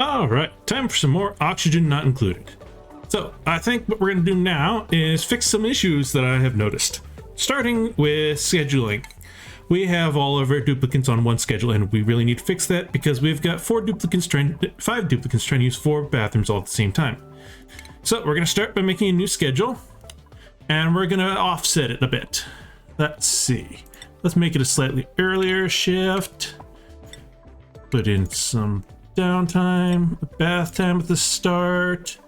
All right, time for some more oxygen not included. So I think what we're going to do now is fix some issues that I have noticed. Starting with scheduling. We have all of our duplicants on one schedule, and we really need to fix that because we've got 5 duplicants trying to use 4 bathrooms all at the same time. So we're going to start by making a new schedule, and we're going to offset it a bit. Let's see. Let's make it a slightly earlier shift. Put in some downtime, bath time at the start,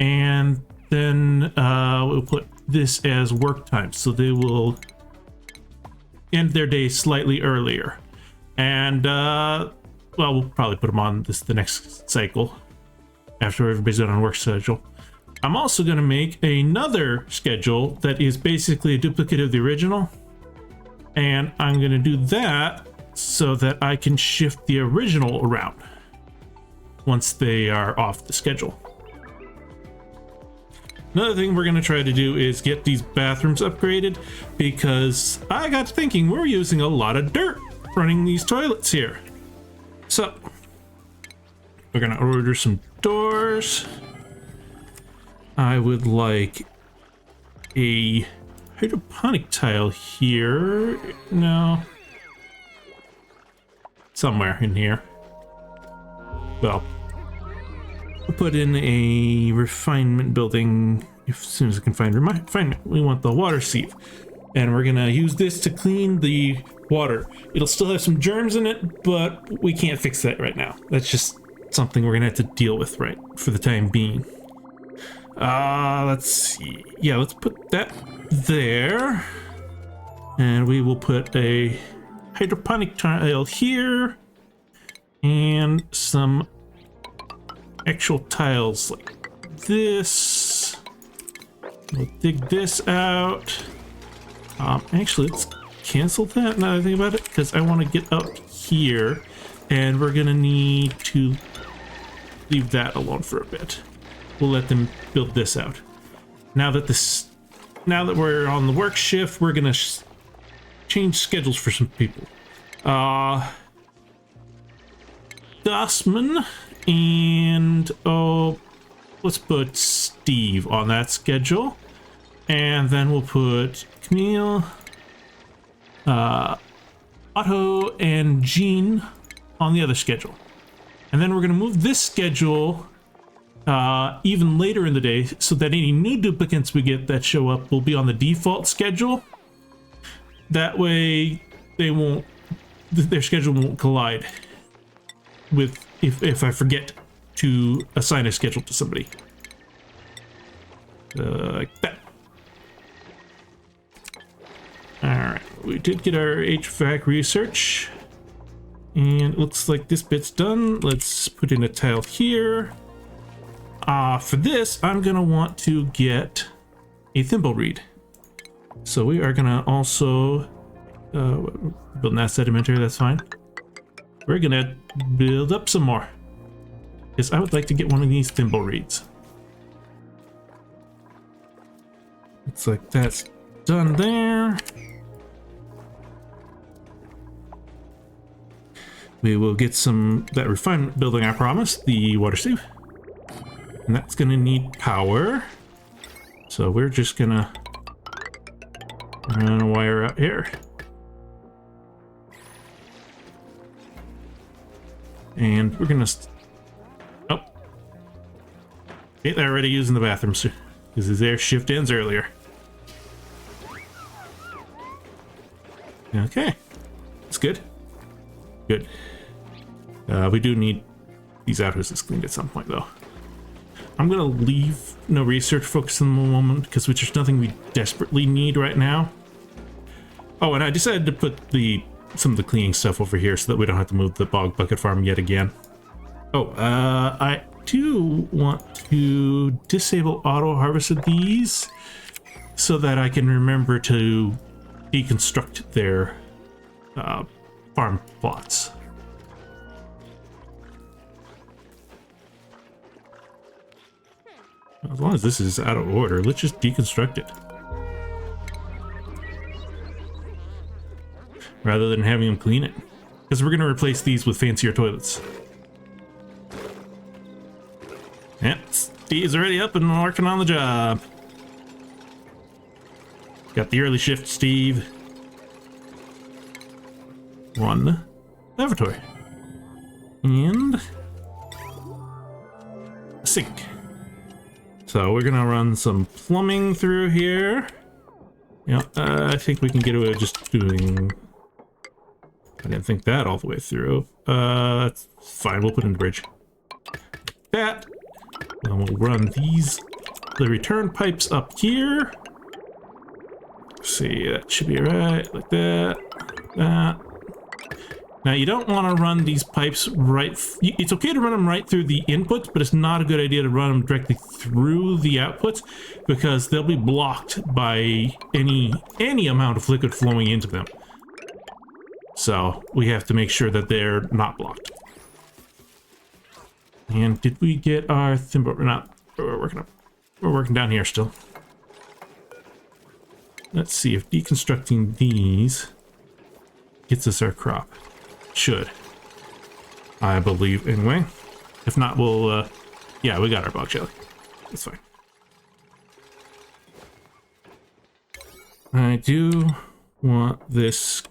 and then we'll put this as work time, so they will end their day slightly earlier. And well, we'll probably put them on the next cycle after everybody's done on work schedule. I'm also going to make another schedule that is basically a duplicate of the original, and I'm going to do that so that I can shift the original around once they are off the schedule. Another thing we're going to try to do is get these bathrooms upgraded, because I got to thinking we're using a lot of dirt running these toilets here. So we're going to order some doors. I would like a hydroponic tile here. No. Somewhere in here. Well, we'll put in a refinement building as soon as I can find refinement. We want the water sieve, and we're gonna use this to clean the water. It'll still have some germs in it, but we can't fix that right now. That's just something we're gonna have to deal with right for the time being. Let's see. Yeah, let's put that there, and we will put a hydroponic tile here and some actual tiles like this. We'll dig this out. Actually, let's cancel that now that I think about it, because I want to get up here, and we're gonna need to leave that alone for a bit. We'll let them build this out. Now that we're on the work shift, we're gonna change schedules for some people. Dossman and let's put Steve on that schedule, and then we'll put Camille, Otto, and Jean on the other schedule. And then we're gonna move this schedule even later in the day, so that any new duplicants we get that show up will be on the default schedule. That way their schedule won't collide with if I forget to assign a schedule to somebody. Like that. Alright, we did get our HVAC research, and it looks like this bit's done. Let's put in a tile here. For this, I'm gonna want to get a thimble reed. So we are gonna also build that sedimentary, that's fine. We're gonna build up some more, because I would like to get one of these thimble reeds. Looks like that's done there. We will get that refinement building, I promised, the water sieve. And that's gonna need power. So we're just gonna run a wire out here. And we're gonna oh, okay, they're already using the bathrooms because their shift ends earlier. Okay, that's good. Good. We do need these outhouses cleaned at some point, though. I'm gonna leave no research focus in the moment, because there's nothing we desperately need right now. Oh, and I decided to put some of the cleaning stuff over here so that we don't have to move the bog bucket farm yet again. Oh, I do want to disable auto harvest of these so that I can remember to deconstruct their farm plots. As long as this is out of order, let's just deconstruct it. Rather than having them clean it. Because we're going to replace these with fancier toilets. Yep, Steve's already up and working on the job. Got the early shift, Steve. One lavatory. And a sink. So we're gonna run some plumbing through here. Yeah, I think we can get away with just doing... I didn't think that all the way through. It's fine, we'll put in the bridge. That. And we'll run the return pipes up here. See, that should be right, like that, that. Now you don't want to run these pipes right, it's okay to run them right through the inputs, but it's not a good idea to run them directly through the outputs because they'll be blocked by any amount of liquid flowing into them. So we have to make sure that they're not blocked. And did we get our thimble? We're not, we're working down here still. Let's see if deconstructing these gets us our crop. Should. I believe, anyway. If not, we'll, yeah, we got our bog jelly. That's fine. I do want this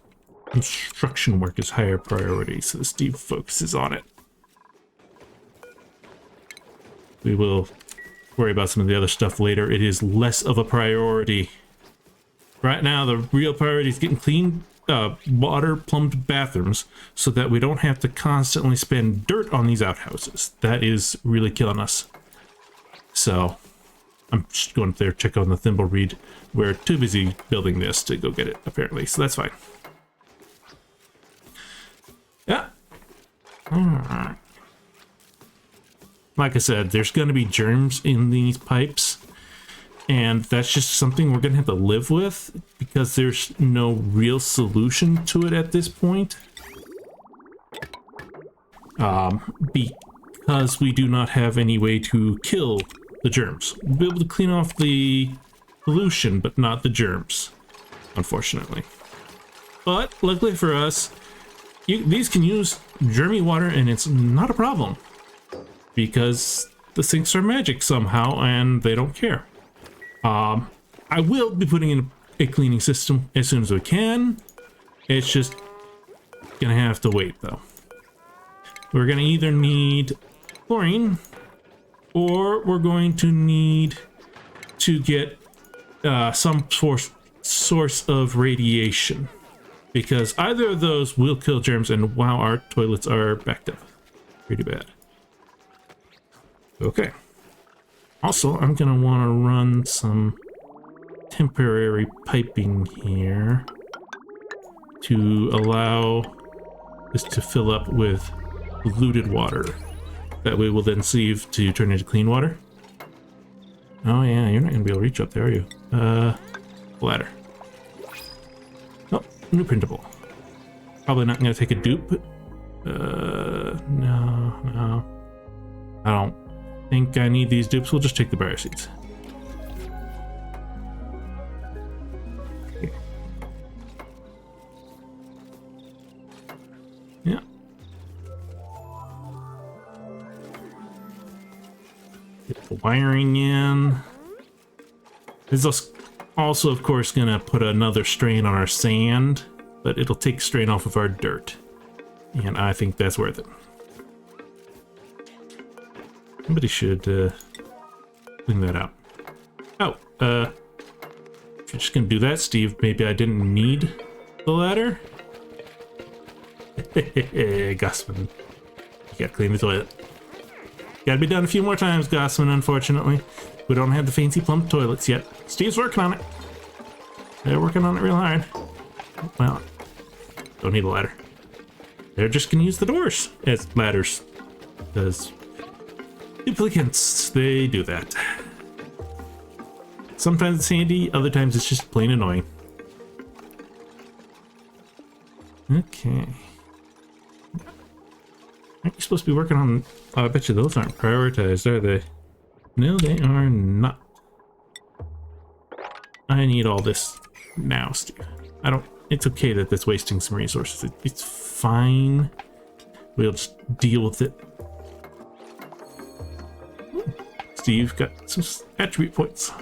construction work as higher priority, so Steve focuses on it. We will worry about some of the other stuff later. It is less of a priority. Right now, the real priority is getting clean, water plumbed bathrooms so that we don't have to constantly spend dirt on these outhouses. That is really killing us. So I'm just going up there, check on the thimbleweed. We're too busy building this to go get it, apparently, so that's fine. Yeah. Alright. Like I said, there's going to be germs in these pipes. And that's just something we're going to have to live with because there's no real solution to it at this point. Because we do not have any way to kill the germs. We'll be able to clean off the pollution, but not the germs, unfortunately. But luckily for us, these can use germy water and it's not a problem. Because the sinks are magic somehow and they don't care. I will be putting in a cleaning system as soon as we can. It's just gonna have to wait though. We're gonna either need chlorine or we're going to need to get some source of radiation because either of those will kill germs and wow, our toilets are backed up pretty bad. Okay. Also, I'm gonna want to run some temporary piping here to allow this to fill up with polluted water. That way we'll then save to turn into clean water. Oh yeah, you're not gonna be able to reach up there, are you? Ladder. Oh, new printable. Probably not gonna take a dupe. No. I don't think I need these dupes. We'll just take the briar seeds. Okay. Yeah. Get the wiring in. This is also, of course, gonna put another strain on our sand, but it'll take strain off of our dirt. And I think that's worth it. Somebody should clean that up. Oh, if you're just gonna do that, Steve, maybe I didn't need the ladder? Gossman. You gotta clean the toilet. Gotta be done a few more times, Gossman, unfortunately. We don't have the fancy plump toilets yet. Steve's working on it. They're working on it real hard. Well, don't need a ladder. They're just gonna use the doors as ladders. Because duplicants, they do that. Sometimes it's handy, other times it's just plain annoying. Okay. Aren't you supposed to be working on... Oh, I bet you those aren't prioritized, are they? No, they are not. I need all this now, Steve. I don't... It's okay that that's wasting some resources. It's fine. We'll just deal with it. Steve got some attribute points.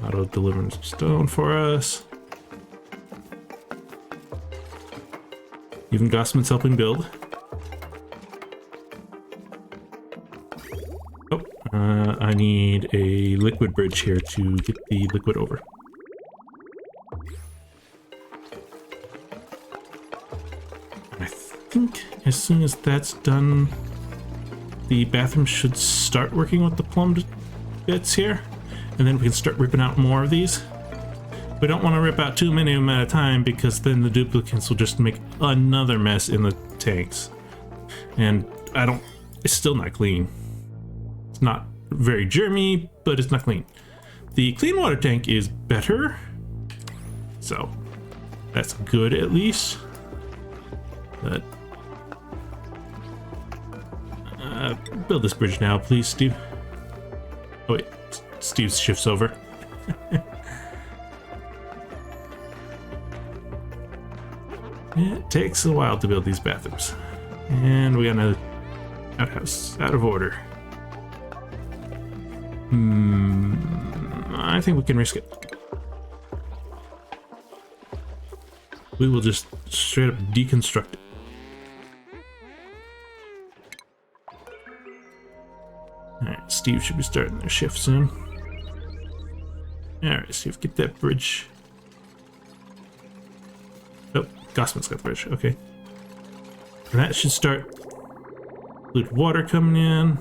Auto delivering some stone for us. Even Gossman's helping build. Oh, I need a liquid bridge here to get the liquid over. And I think as soon as that's done, the bathroom should start working with the plumbed bits here. And then we can start ripping out more of these. We don't want to rip out too many of them at a time because then the duplicants will just make another mess in the tanks. And it's still not clean. It's not very germy, but it's not clean. The clean water tank is better. So that's good at least. But build this bridge now, please, Steve. Oh wait, Steve shifts over. It takes a while to build these bathrooms. And we got another outhouse out of order. I think we can risk it. We will just straight up deconstruct it. Alright, Steve should be starting their shift soon. Alright, Steve, get that bridge. Oh, Gossman's got the bridge, okay. And that should start with water coming in.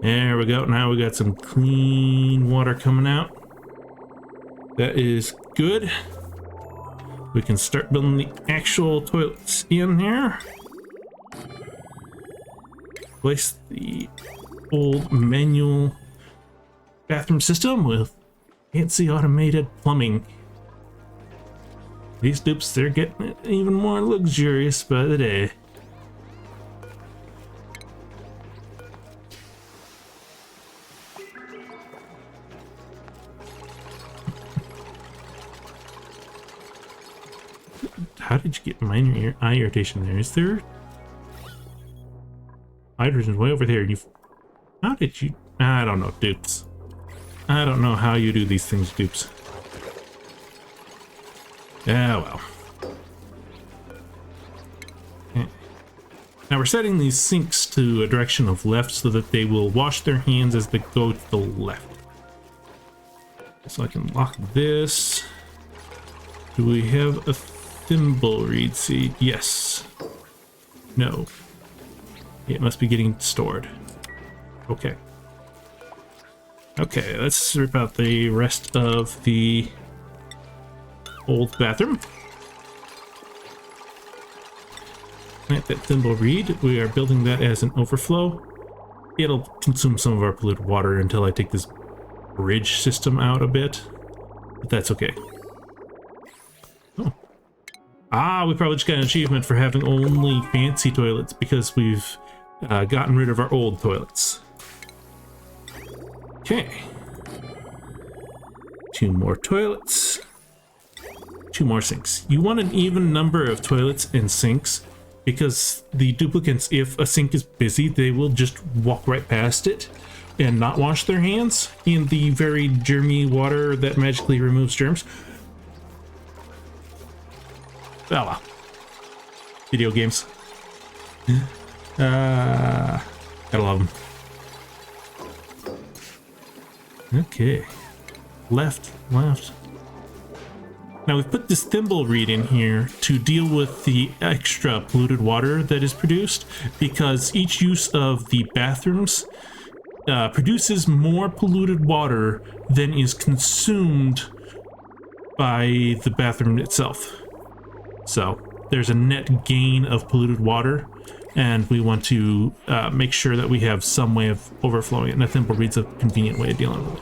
There we go, now we got some clean water coming out. That is good. We can start building the actual toilets in here. Replace the old manual bathroom system with fancy automated plumbing. These dupes, they're getting even more luxurious by the day. How did you get minor eye irritation there? Is there hydrogen's way over there? How did you? I don't know, dupes. I don't know how you do these things, dupes. Yeah, well. Now we're setting these sinks to a direction of left so that they will wash their hands as they go to the left. So I can lock this. Do we have a thimble reed seed? Yes. No. It must be getting stored. Okay. Okay, let's rip out the rest of the old bathroom. Plant that thimble reed. We are building that as an overflow. It'll consume some of our polluted water until I take this bridge system out a bit. But that's okay. Oh. Ah, we probably just got an achievement for having only fancy toilets because we've gotten rid of our old toilets. Okay. 2 more toilets. 2 more sinks. You want an even number of toilets and sinks because the duplicants, if a sink is busy, they will just walk right past it and not wash their hands in the very germy water that magically removes germs. Oh well. Video games. Gotta love them. Okay. Left. Now we've put this thimble reed in here to deal with the extra polluted water that is produced because each use of the bathrooms produces more polluted water than is consumed by the bathroom itself. So there's a net gain of polluted water, and we want to make sure that we have some way of overflowing it, and a thimble reed's a convenient way of dealing with it.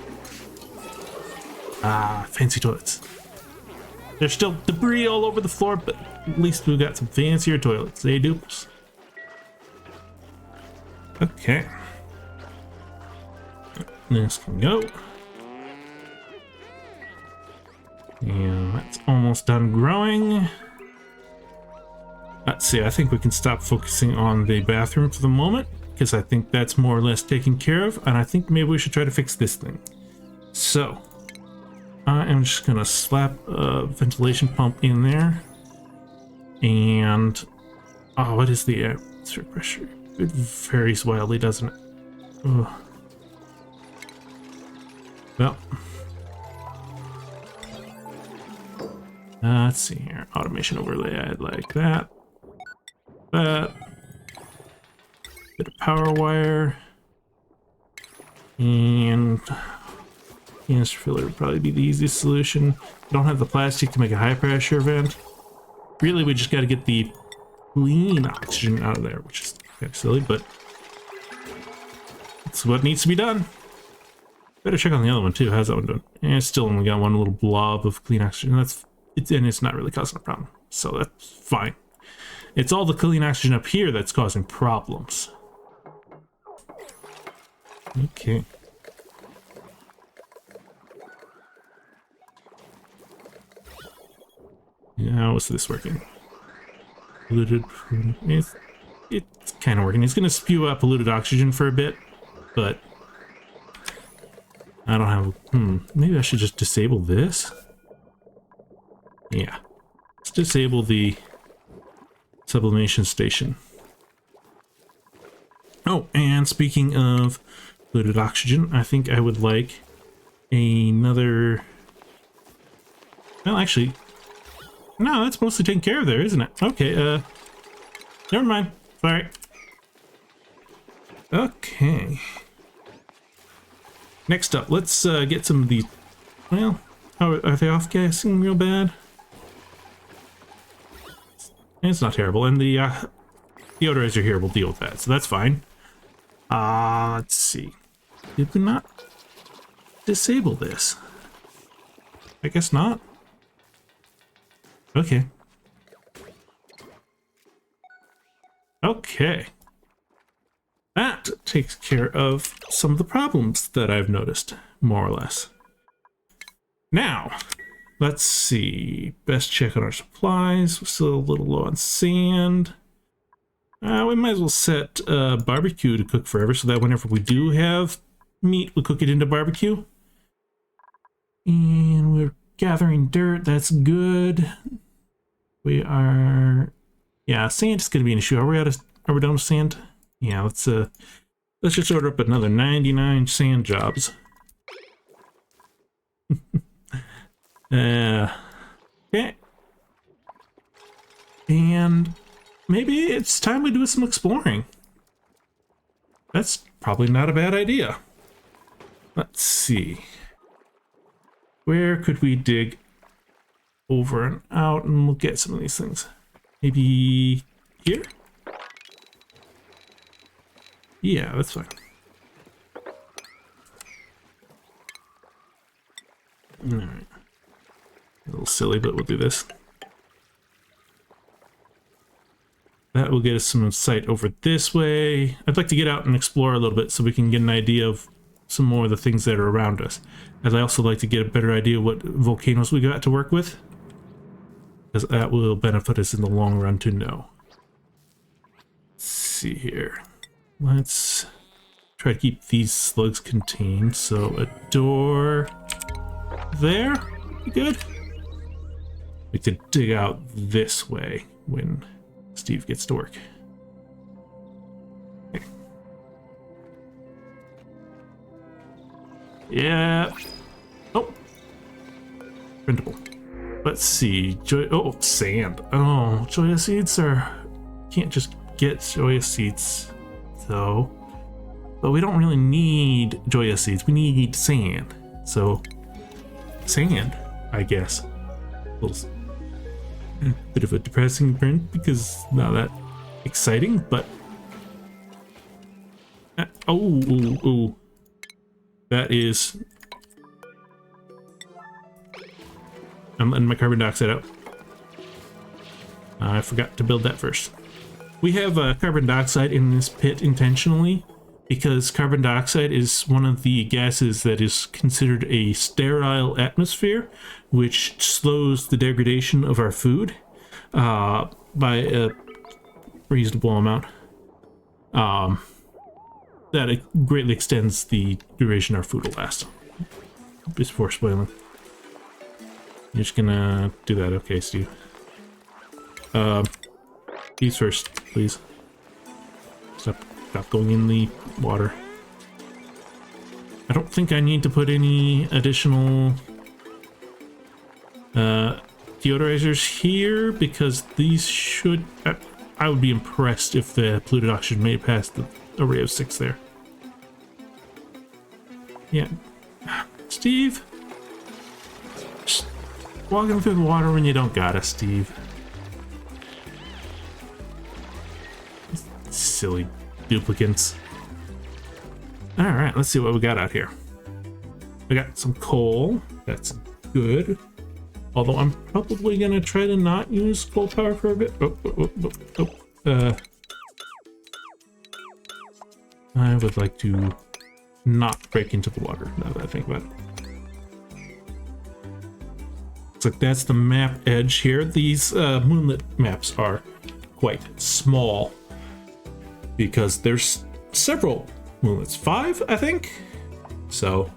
Ah, fancy toilets. There's still debris all over the floor, but at least we've got some fancier toilets. They dupes. Okay. This can go. And that's almost done growing. Let's see, I think we can stop focusing on the bathroom for the moment, because I think that's more or less taken care of, and I think maybe we should try to fix this thing. So, I am just gonna slap a ventilation pump in there. And, oh, what is the atmosphere pressure? It varies wildly, doesn't it? Ugh. Well, let's see here. Automation overlay, I'd like that. That. Bit of power wire. And canister filler would probably be the easiest solution. We don't have the plastic to make a high pressure vent. Really, we just got to get the clean oxygen out of there, which is kind of silly, but it's what needs to be done. Better check on the other one too. How's that one doing? And it's still only got one little blob of clean oxygen. And it's not really causing a problem, so that's fine. It's all the clean oxygen up here that's causing problems. Okay. Yeah, how is this working? Polluted. It's kind of working. It's going to spew out polluted oxygen for a bit, but I don't have. Maybe I should just disable this. Yeah, let's disable the sublimation station. Oh, and speaking of polluted oxygen, I think I would like another. Well, actually. No, that's mostly taken care of there, isn't it? Okay, never mind. Sorry. Okay. Next up, let's get some of these. Well, are they off-gassing real bad? It's not terrible, and the deodorizer here will deal with that, so that's fine. Let's see. Did we not disable this? I guess not. Okay. Okay. That takes care of some of the problems that I've noticed, more or less. Now, let's see. Best check on our supplies. We're still a little low on sand. We might as well set barbecue to cook forever so that whenever we do have meat, we cook it into barbecue. And we're gathering dirt. That's good. We are, yeah, sand is going to be an issue. Are we done with sand? Yeah, let's just order up another 99 sand jobs. Okay. And maybe it's time we do some exploring. That's probably not a bad idea. Let's see. Where could we dig over and out and look at some of these things? Maybe here? Yeah, that's fine. Alright. A little silly, but we'll do this. That will get us some insight over this way. I'd like to get out and explore a little bit so we can get an idea of some more of the things that are around us. I'd also like to get a better idea of what volcanoes we got to work with, because that will benefit us in the long run to know. Let's see here. Let's try to keep these slugs contained. So a door there, good. We could dig out this way when Steve gets to work. Okay. Yeah. Oh. Printable. Let's see. Sand. Oh, Joya seeds are... Can't just get Joya seeds, though. But we don't really need Joya seeds. We need sand. So, sand, I guess. A little bit of a depressing print because not that exciting, but... Oh. That is... I'm letting my carbon dioxide out. I forgot to build that first. We have carbon dioxide in this pit intentionally because carbon dioxide is one of the gases that is considered a sterile atmosphere, which slows the degradation of our food by a reasonable amount. That it greatly extends the duration our food will last. Before spoiling. You're just gonna do that, okay, Steve. These first, please. Stop going in the water. I don't think I need to put any additional deodorizers here because these should... I would be impressed if the polluted oxygen made it past the array of 6 there. Yeah. Steve? Just walking through the water when you don't gotta, Steve. Silly duplicants. Alright, let's see what we got out here. We got some coal. That's good. Although I'm probably gonna try to not use coal power for a bit. I would like to not break into the water, now that I think about it. Looks like that's the map edge here. These moonlet maps are quite small because there's several moonlets. 5, I think? So,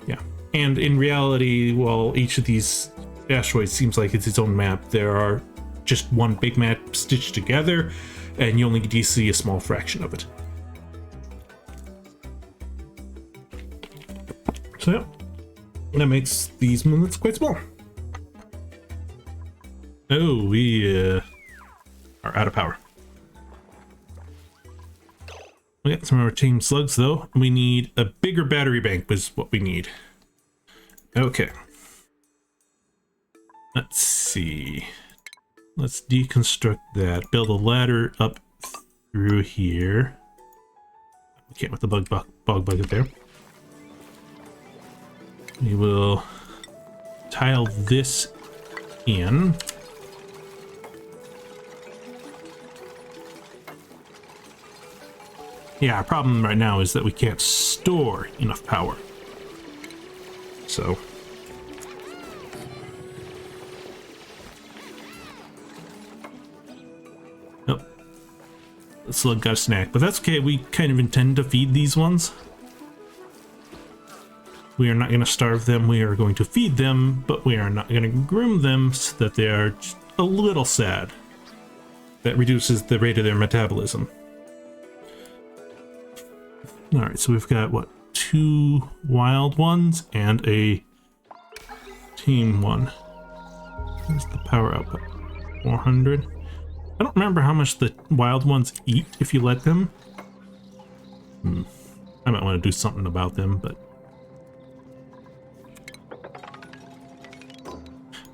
yeah. And in reality, while each of these asteroids seems like it's its own map, there are just one big map stitched together, and you only get to see a small fraction of it. So yeah, that makes these moonlets quite small. Oh, we are out of power. We got some of our team slugs though. We need a bigger battery bank is what we need. Okay. Let's see. Let's deconstruct that. Build a ladder up through here. Okay, with the bug bucket there. We will tile this in. Yeah, our problem right now is that we can't store enough power. So. Nope. The slug got a snack, but that's okay. We kind of intend to feed these ones. We are not going to starve them. We are going to feed them, but we are not going to groom them so that they are just a little sad. That reduces the rate of their metabolism. Alright, so we've got, what, 2 wild ones and a team one. Where's the power output? 400. I don't remember how much the wild ones eat if you let them. I might want to do something about them, but...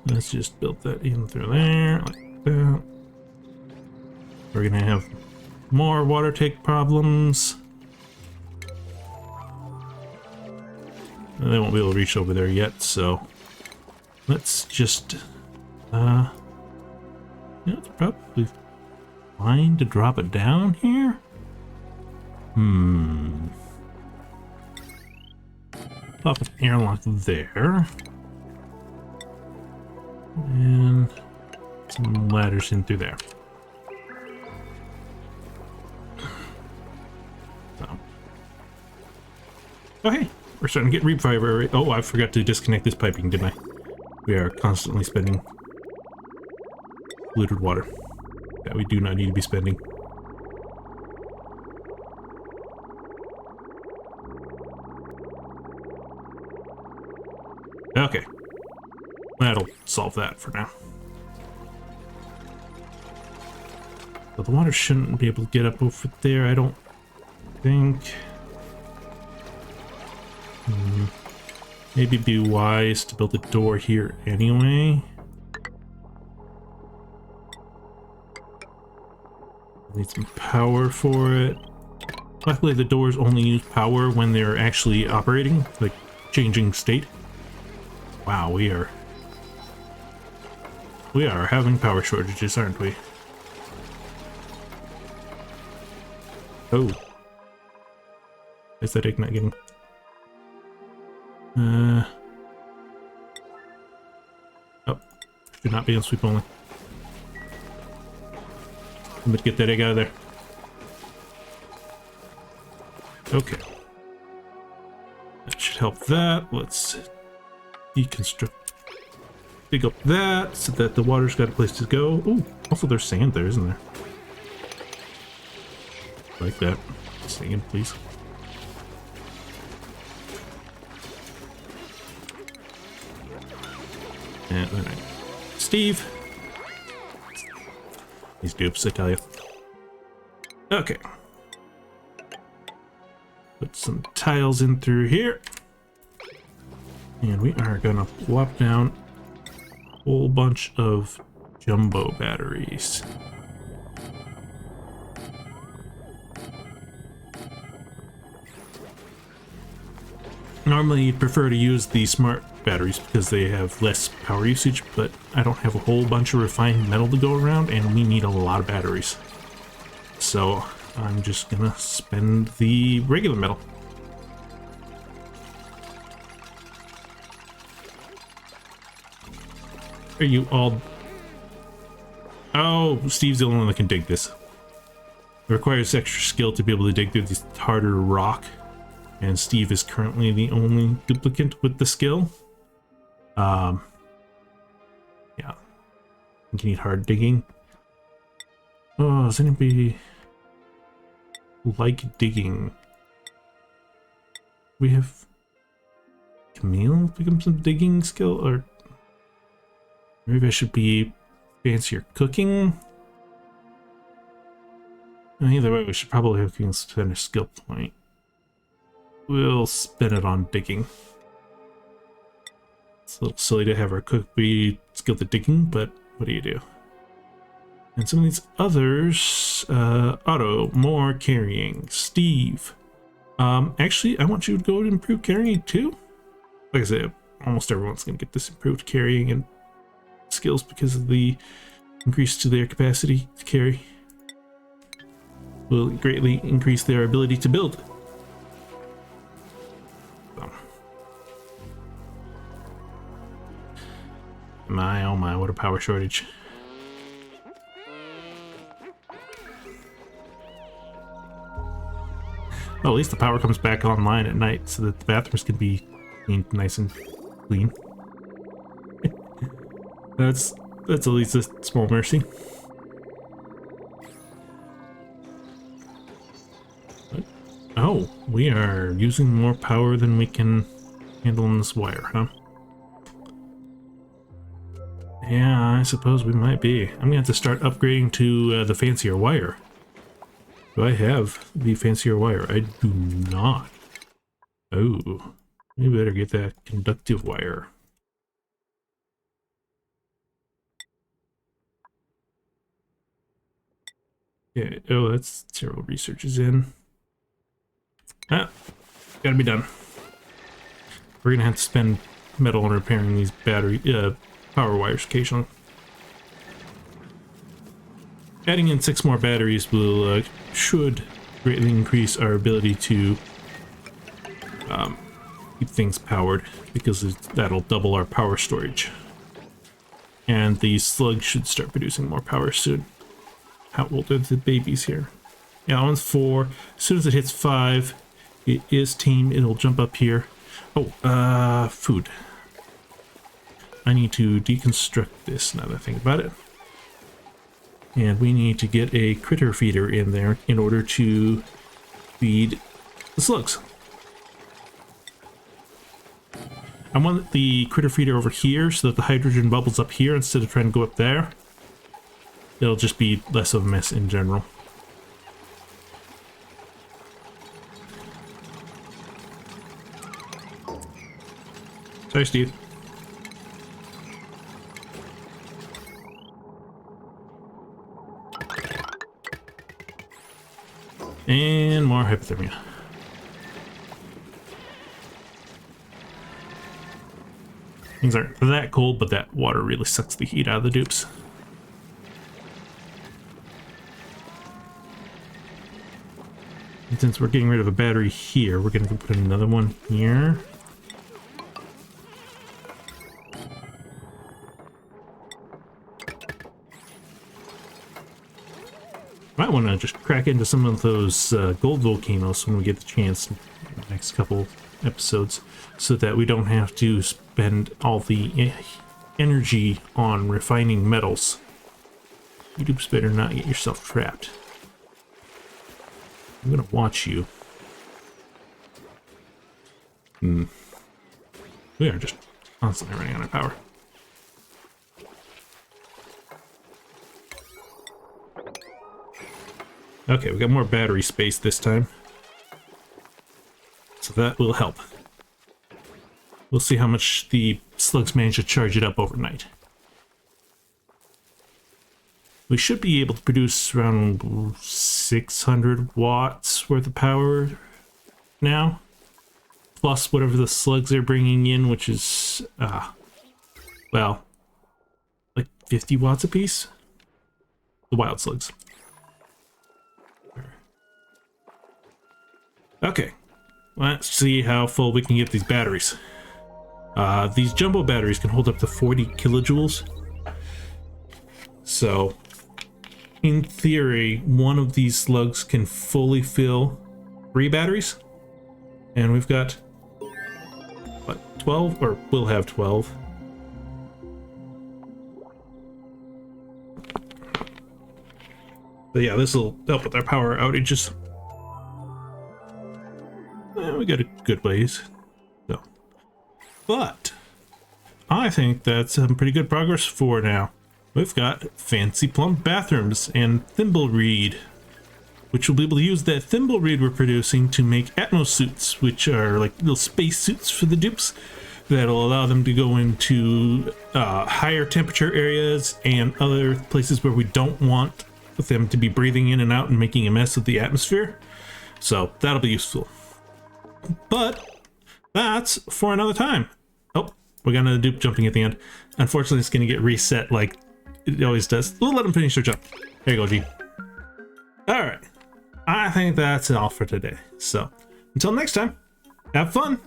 let's just build that in through there, like that. We're gonna have more water take problems. They won't be able to reach over there yet, so let's just yeah, it's probably fine to drop it down here. Pop an airlock there. And some ladders in through there. So. Oh hey, we're starting to get reap fiber. Oh, I forgot to disconnect this piping, didn't I? We are constantly spending polluted water that we do not need to be spending. Okay. That'll solve that for now. But the water shouldn't be able to get up over there, I don't think. Maybe it'd be wise to build a door here anyway. Need some power for it. Luckily the doors only use power when they're actually operating, like changing state. Wow, we are having power shortages, aren't we? Oh. Is that egg not getting... Oh, should not be on sweep only. I'm gonna get that egg out of there. Okay. That should help that. Let's deconstruct. Dig up that so that the water's got a place to go. Ooh, also there's sand there, isn't there? Like that. Sand, please. And all right. Steve. These dupes, I tell you. Okay. Put some tiles in through here. And we are gonna plop down a whole bunch of jumbo batteries. Normally you'd prefer to use the smart batteries because they have less power usage, but I don't have a whole bunch of refined metal to go around and we need a lot of batteries. So I'm just gonna spend the regular metal. Are you all... Oh, Steve's the only one that can dig this. It requires extra skill to be able to dig through this harder rock. And Steve is currently the only duplicant with the skill. Yeah. I think you need hard digging. Oh, does anybody like digging? We have Camille become some digging skill, or maybe I should be fancier cooking. Either way, we should probably have to spend a skill point. We'll spend it on digging. It's a little silly to have our cook be skilled at digging, but what do you do? And some of these others, Otto, more carrying. Steve, actually, I want you to go and improve carrying too. Like I said, almost everyone's going to get this improved carrying and skills because of the increase to their capacity to carry. Will greatly increase their ability to build. So. My, oh my, what a power shortage. Well, at least the power comes back online at night so that the bathrooms can be cleaned nice and clean. That's at least a small mercy. What? Oh, we are using more power than we can handle in this wire, huh? Yeah, I suppose we might be. I'm gonna have to start upgrading to the fancier wire. Do I have the fancier wire? I do not. Oh, we better get that conductive wire. Yeah, oh, that's several researches in. Ah, gotta be done. We're gonna have to spend metal on repairing these battery, power wires occasionally. Adding in 6 more batteries will should greatly increase our ability to keep things powered, because that'll double our power storage. And the slugs should start producing more power soon. How old are the babies here? Yeah, that one's 4. As soon as it hits 5, it is tame. It'll jump up here. Oh, food. I need to deconstruct this now that I think about it. And we need to get a critter feeder in there in order to feed the slugs. I want the critter feeder over here so that the hydrogen bubbles up here instead of trying to go up there. It'll just be less of a mess in general. Sorry, Steve. And more hypothermia. Things aren't that cold, but that water really sucks the heat out of the dupes. And since we're getting rid of a battery here, we're going to put another one here. Might want to just crack into some of those gold volcanoes when we get the chance in the next couple episodes, so that we don't have to spend all the energy on refining metals. You dupes better not get yourself trapped. I'm gonna watch you. We are just constantly running out of power. Okay, we got more battery space this time, so that will help. We'll see how much the slugs manage to charge it up overnight. We should be able to produce around 600 watts worth of power now, plus whatever the slugs are bringing in, which is, well, like 50 watts apiece. The wild slugs. Okay, let's see how full we can get these batteries. These jumbo batteries can hold up to 40 kilojoules. So, in theory, one of these slugs can fully fill 3 batteries. And we've got, what, 12? Or we'll have 12. But yeah, this will help with our power outages. We got a good ways. So, but I think that's some pretty good progress for now. We've got fancy plump bathrooms and thimbleweed, which we'll be able to use that thimbleweed we're producing to make atmosuits, which are like little space suits for the dupes that'll allow them to go into higher temperature areas and other places where we don't want them to be breathing in and out and making a mess of the atmosphere. So that'll be useful. But that's for another time. Oh, we got another dupe jumping at the end. Unfortunately, it's going to get reset like it always does. We'll let them finish their jump. There you go, G. Alright. I think that's all for today. So, until next time, have fun!